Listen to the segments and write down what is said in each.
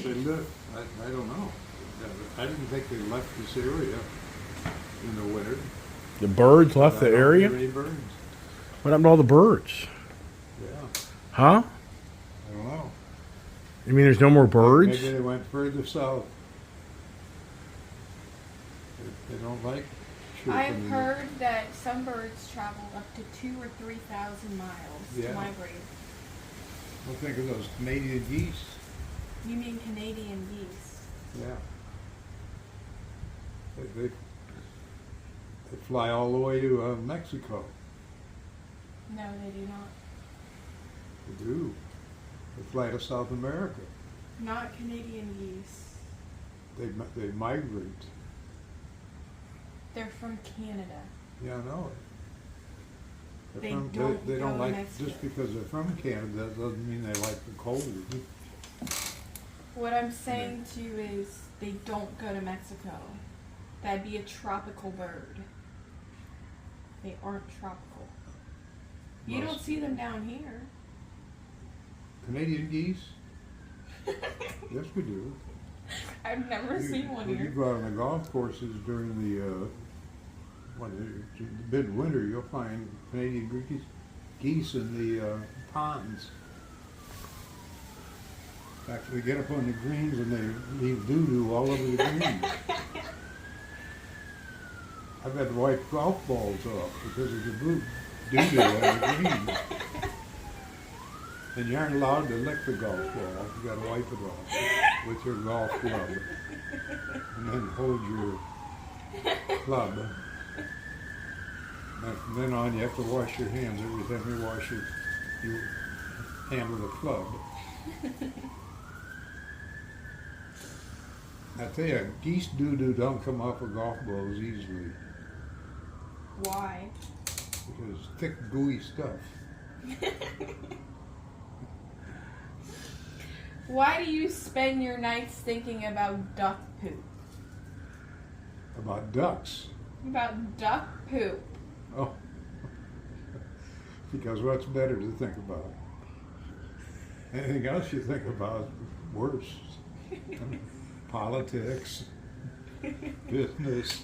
they live, I don't know. I didn't think they left this area in the winter. The birds left the I don't area? hear any birds. What happened to all the birds? Yeah, Huh? I don't know. You mean there's no more birds? Maybe they went further south. They don't like chirping. I've heard that some birds travel up to 2,000 or 3,000 miles Yeah. to migrate. Well, think of those Canadian geese. You mean Canadian geese? Yeah. They fly all the way to Mexico. No, they do not. They do. They fly to South America. Not Canadian geese. They migrate. They're from Canada. Yeah, I know it. They From, don't they don't go like, Mexico. just because they're from Canada, that doesn't mean they like the cold. What I'm saying to you is they don't go to Mexico. That'd be a tropical bird. They aren't tropical. You Most- don't see them down here. Canadian geese? Yes, we do. I've never seen one When you here. go out on the golf courses during the midwinter, you'll find Canadian geese in the ponds. In fact, they get up on the greens and they leave doo-doo all over the greens. I've had to wipe golf balls off because of the doo-doo on the green. And you aren't allowed to lick the golf ball. You got to wipe it off with your golf club, and then hold your club. And from then on, you have to wash your hands every time you wash you handle the club. I tell you, geese doo-doo don't come off of golf balls easily Why? because it's thick, gooey stuff. Why do you spend your nights thinking about duck poop? About ducks. About duck poop. Oh, because what's better to think about? Anything else you think about, worse. Politics, business,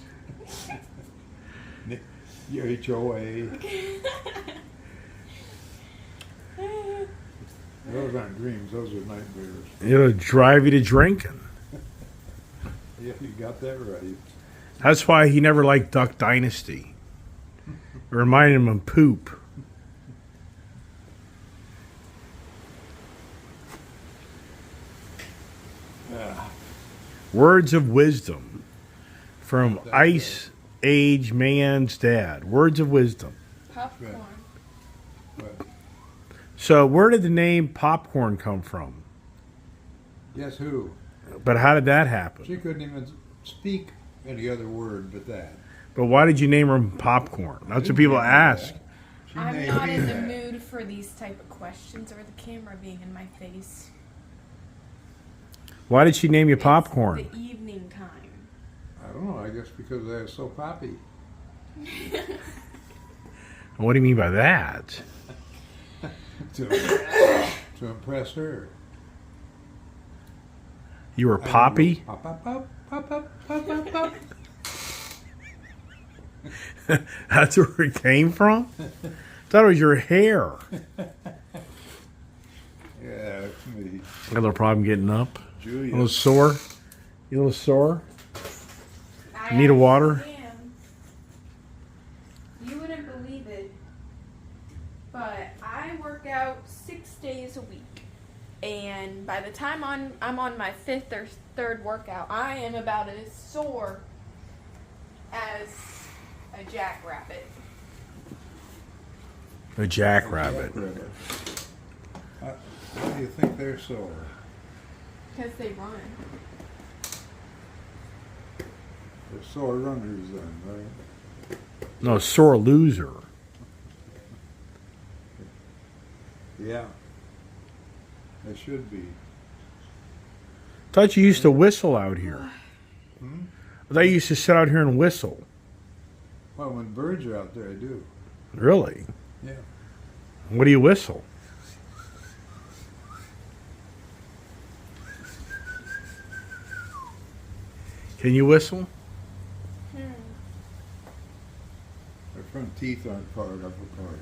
your HOA. Those aren't dreams, those are nightmares. It'll drive you to drinking. Yeah, you got that right. That's why he never liked Duck Dynasty. It reminded him of poop. Yeah. Words of wisdom from Ice Age Man's dad. Words of wisdom. Popcorn. But So, where did the name popcorn come from? guess who? But how did that happen? She couldn't even speak any other word but that. But why did you name her popcorn? That's what people ask. She I'm named not me in the that. mood for these type of questions or the camera being in my face. Why did she name you It's popcorn? the evening time. I don't know, I guess because they're so poppy. What do you mean by that? to impress her. You were Poppy? Pop, pop, pop, pop, pop, pop, pop, pop. That's where it came from? Thought it was your hair. Yeah, it's me. Got a little problem getting up. A Julia. little sore. You a little sore? I Need a water? actually am. You wouldn't believe it, but I work out 6 days a week. And by the time I'm on my 5th or 3rd workout, I am about as sore as a jackrabbit. A jackrabbit. Why do you think they're sore? Because they run. They're sore runners then, right? No, sore loser. Yeah. They should be. Thought you used to whistle out here. Hmm? I thought you used to sit out here and whistle. Well, when birds are out there, I do. Really? Yeah. What do you whistle? Can you whistle? My front teeth aren't far enough apart.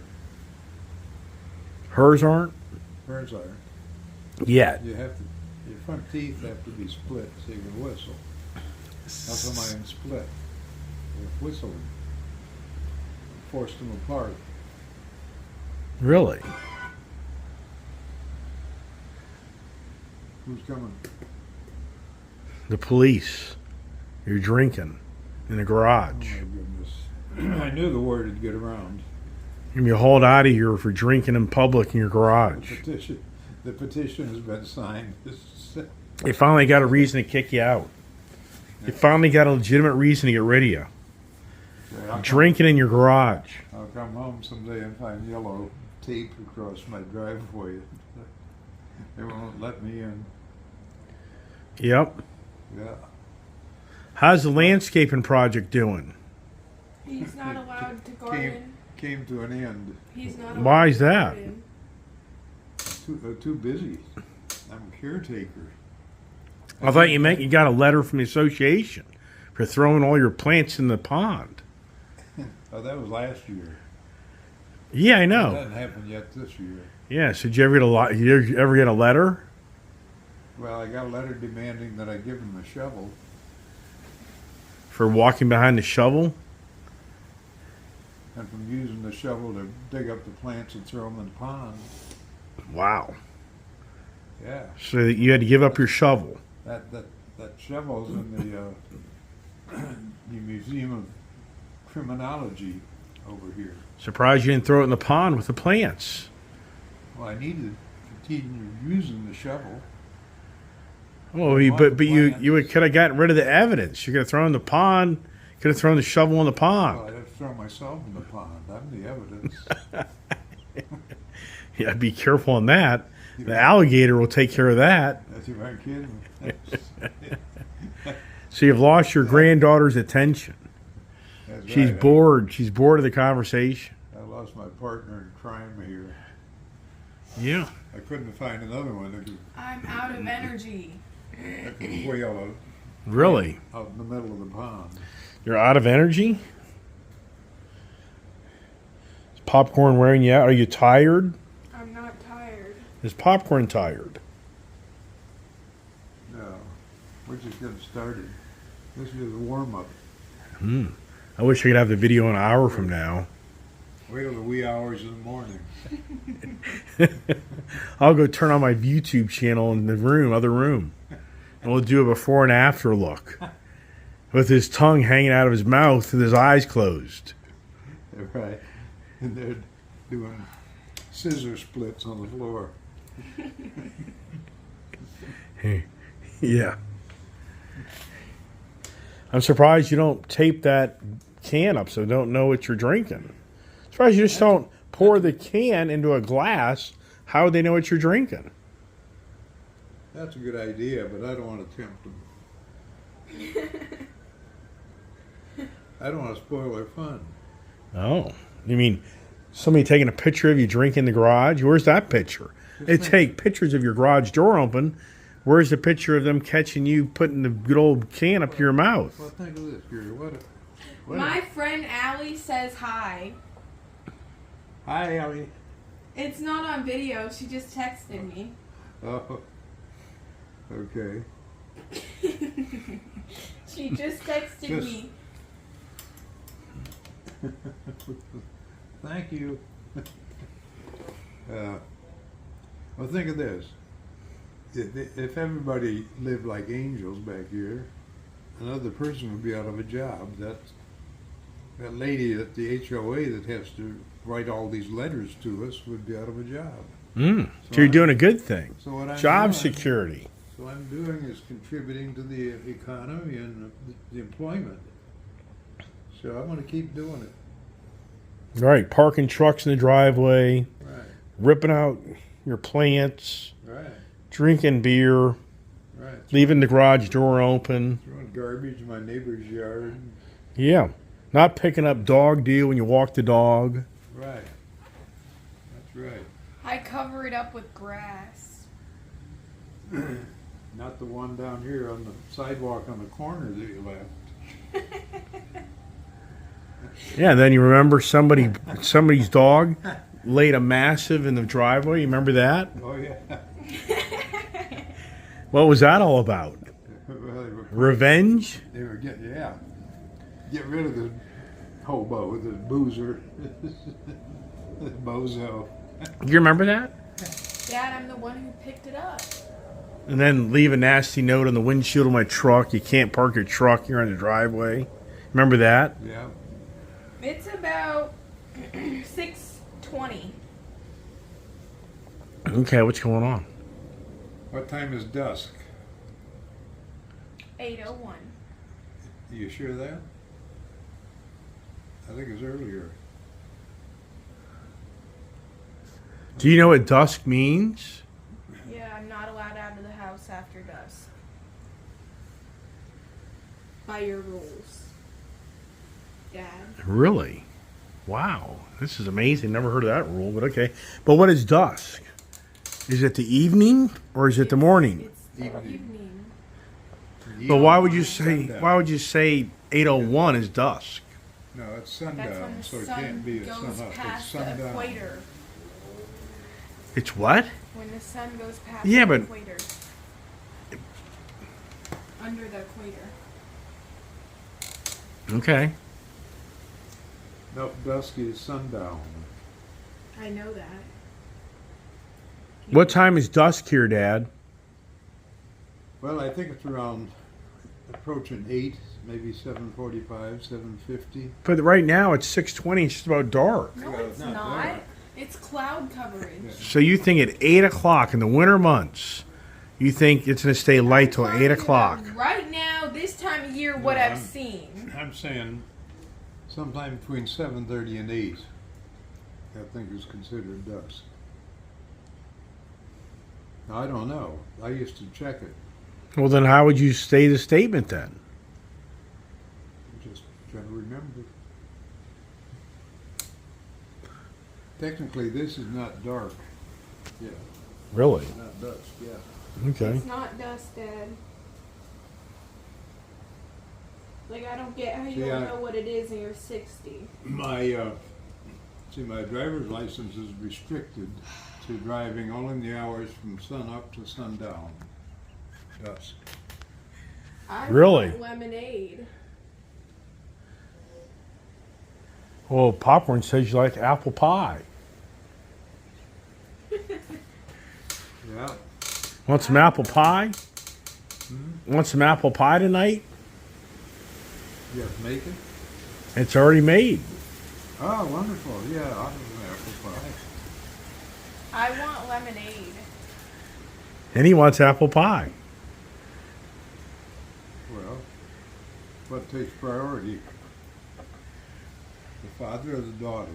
Hers aren't? Hers are. Yet. You have to, your front teeth have to be split so you can whistle. That's how mine split. With whistling. Forced them apart. Really? Who's coming? The police. You're drinking in the Oh garage. my goodness. I knew the word would get around. You're going to be hauled out of here for drinking in public in your garage. The petition has been signed. They finally got a reason to kick you out. They finally got a legitimate reason to get rid of you. Drinking in your garage. I'll come home someday and find yellow tape across my driveway. They won't let me in. Yep. Yeah. How's the landscaping project doing? He's not allowed to garden. Came to an end. He's not allowed Why to is that? garden. They're too busy. I'm a caretaker. I thought you got a letter from the association for throwing all your plants in the pond. Oh, that was last year. Yeah, I That know. hasn't happened yet this year. Yeah, so did you ever get a letter? Well, I got a letter demanding that I give them a shovel. For walking behind the shovel? And from using the shovel to dig up the plants and throw them in the pond. Wow. Yeah, So you had to give up your shovel. that shovel's in the Museum of Criminology over here. Surprised you didn't throw it in the pond with the plants. Well, I needed to continue using the shovel. Oh, but you could have gotten rid of the evidence. You could have thrown in the pond. Could have thrown the shovel in the pond. Well, I'd have to throw myself in the pond. I'm the evidence. Yeah, be careful on that. The alligator will take care of that. That's you aren't kidding. So you've lost your granddaughter's attention. That's She's right. bored. She's bored of the conversation. I lost my partner in crime here. Yeah. I couldn't find another one that I'm out of energy. could wail Really? out in the middle of the pond. You're out of energy? Is popcorn wearing you out? Are you tired? I'm not tired. Is popcorn tired? No, we're just getting started. This is a warm-up. I wish I could have the video an hour from now. Wait till the wee hours in the morning. I'll go turn on my YouTube channel in the other room. And we'll do a before and after look. With his tongue hanging out of his mouth and his eyes closed. Right. And they're doing scissor splits on the floor. Yeah. I'm surprised you don't tape that can up so they don't know what you're drinking. Surprised you just don't pour the can into a glass. How would they know what you're drinking? That's a good idea, but I don't want to tempt them. I don't want to spoil their fun. Oh. You mean somebody taking a picture of you drinking in the garage? Where's that picture? They take pictures of your garage door open. Where's the picture of them catching you putting the good old can up your mouth? Well, think of this, Gary. What My friend Allie says hi. Hi, Allie. It's not on video. She just texted me. Oh, okay. She just texted me. Thank you. Well, think of this. If everybody lived like angels back here, another person would be out of a job. That lady at the HOA that has to write all these letters to us would be out of a job. So you're doing a good thing. So what I'm Job doing, security. So what I'm doing is contributing to the economy and the employment. So I'm going to keep doing it. All right, parking trucks in the driveway, Right, ripping out your plants, right, drinking beer, right. leaving the garage door open. Throwing garbage in my neighbor's yard. Yeah. Not picking up dog dew when you walk the dog. Right. That's right. I cover it up with grass. Not the one down here on the sidewalk on the corner that you left. Yeah, then you remember somebody's dog laid a massive in the driveway. You remember that? Oh, yeah. What was that all about? Well, Revenge? they were getting, yeah. Get rid of the hobo, the boozer, the bozo. You remember that? Dad, I'm the one who picked it up. And then leave a nasty note on the windshield of my truck. You can't park your truck. You're on the driveway. Remember that? Yeah. It's about 6:20. Okay, what's going on? What time is dusk? 8:01. Are you sure of that? I think it's earlier. Do you know what dusk means? Yeah, I'm not allowed out of the house after dusk. By your rules. Dad. Really? Wow. This is amazing. Never heard of that rule, but okay. But what is dusk? Is it the evening or is it the morning? It's the evening. But why would you say 8:01 is dusk? No, it's That's when sundown, the so it sun can't be the sun goes up. It's past the sundown. equator. It's what? When the sun goes past Yeah, the but- equator. Under the equator. Okay. Nope, dusk is sundown. I know that. What time is dusk here, Dad? Well, I think it's around approaching 8, maybe 7:45, 7:50. But right now it's 6:20. It's just about dark. No, Well, it's not not. there. It's cloud coverage. Yeah. So you think at 8 o'clock in the winter months, you think it's going to stay light till 8 o'clock? Right now, this time of year, what No, I've I'm- seen. I'm saying sometime between 7:30 and 8, I think is considered dusk. Now, I don't know. I used to check it. Well, then how would you say the statement then? Just trying to remember. Technically, this is not dark. Yeah, Really? not dusk, yeah. Okay. It's not dusk, Dad. Like, I don't get how you See, don't I- know what it is and you're 60. My driver's license is restricted to driving only in the hours from sun up to sundown. Dusk. I Really? want lemonade. Well, Popcorn says you like apple pie. Yeah. Want some apple pie? Want some apple pie tonight? You have to make it? It's already made. Oh, wonderful. Yeah, I'll have an apple pie. I want lemonade. And he wants apple pie. Well, what takes priority? The father or the daughter?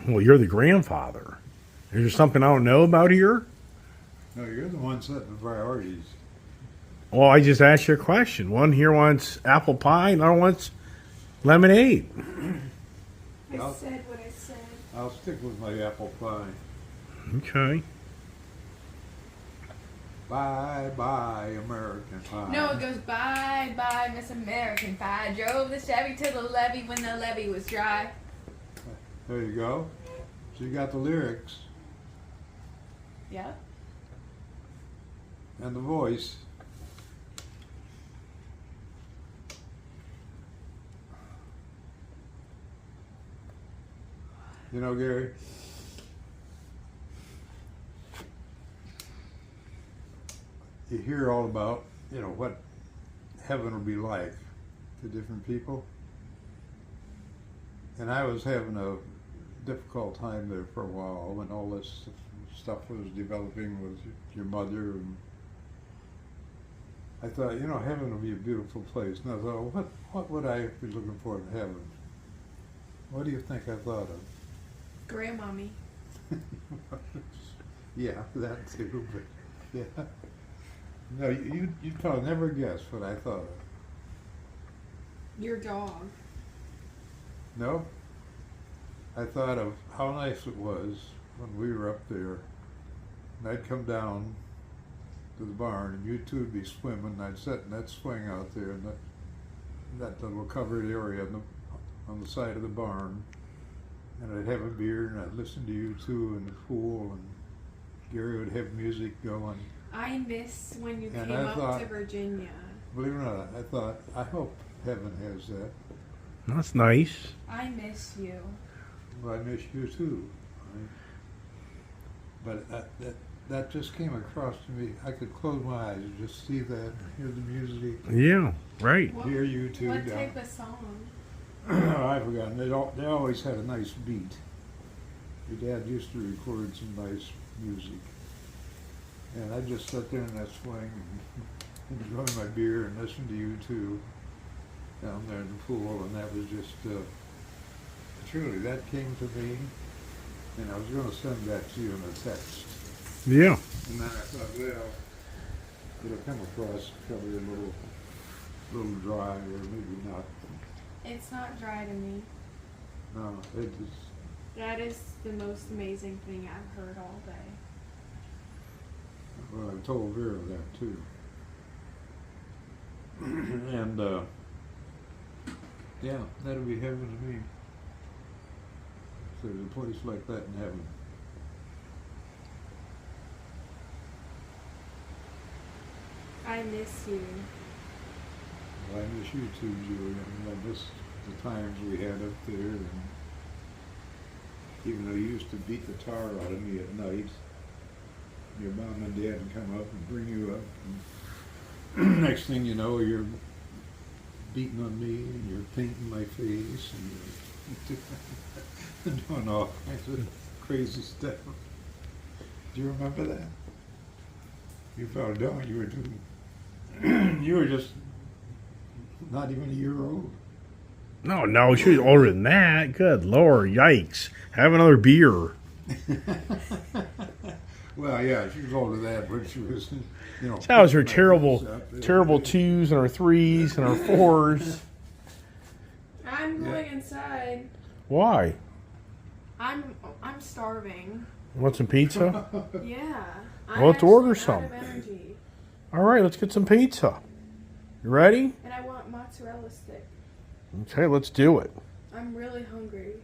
Well, you're the grandfather. Is there something I don't know about here? No, you're the one setting the priorities. Well, I just asked you a question. One here wants apple pie, another wants lemonade. I Well- said what I said. I'll stick with my apple pie. Okay. Bye, bye, American pie. No, it goes bye, bye, Miss American Pie. Drove the Chevy to the levee when the levee was dry. There you go. So you got the lyrics Yep. and the voice. You know, Gary, you hear all about, what heaven will be like to different people. And I was having a difficult time there for a while when all this stuff was developing with your mother. And I thought, heaven will be a beautiful place. And I thought, what would I be looking for in heaven? What do you think I thought of? Grandmommy. Yeah, that too, but yeah. No, you'd probably never guess what I thought of. Your dog. No? I thought of how nice it was when we were up there and I'd come down to the barn, and you two would be swimming, and I'd sit in that swing out there in that little covered area on the side of the barn, and I'd have a beer, and I'd listen to you two in the pool, and Gary would have music going. I miss when you And came I up thought- to Virginia. Believe it or not, I thought, I hope heaven has that. That's nice. I miss you. Well, I miss you too. But that just came across to me. I could close my eyes and just see that, hear the music, Yeah, right. What, hear you two what down. type of song? I've forgotten. They always had a nice beat. Your dad used to record some nice music. And I just sat there in that swing and enjoy my beer and listen to you two down there in the pool. And that was just, truly, that came to me. And I was going to send that to you in a text. Yeah. And then I thought, well, it'll come across probably a little dry or maybe not. It's not dry to me. No, it just, That is the most amazing thing I've heard all day. well, I told Vera that too. And, yeah, that'll be heaven to me. If there's a place like that in heaven. I miss you. Well, I miss you too, Julie. I miss the times we had up there, and even though you used to beat the tar out of me at night, your mom and dad would come up and bring you up, and next thing you know, you're beating on me, and you're painting my face, and you're doing all kinds of crazy stuff. Do you remember that? You probably don't. You were doing. You were just not even a year old. No, she was older than that. Good Lord, yikes. Have another beer. Well, yeah, she was older than that, but she was, you know. That was her my terrible, face up. terrible twos and her threes and her fours. I'm going inside. Why? I'm starving. You want some pizza? Yeah. Well, let's order actually some. out of energy. All right, let's get some pizza. You ready? And I want mozzarella stick. Okay, let's do it. I'm really hungry.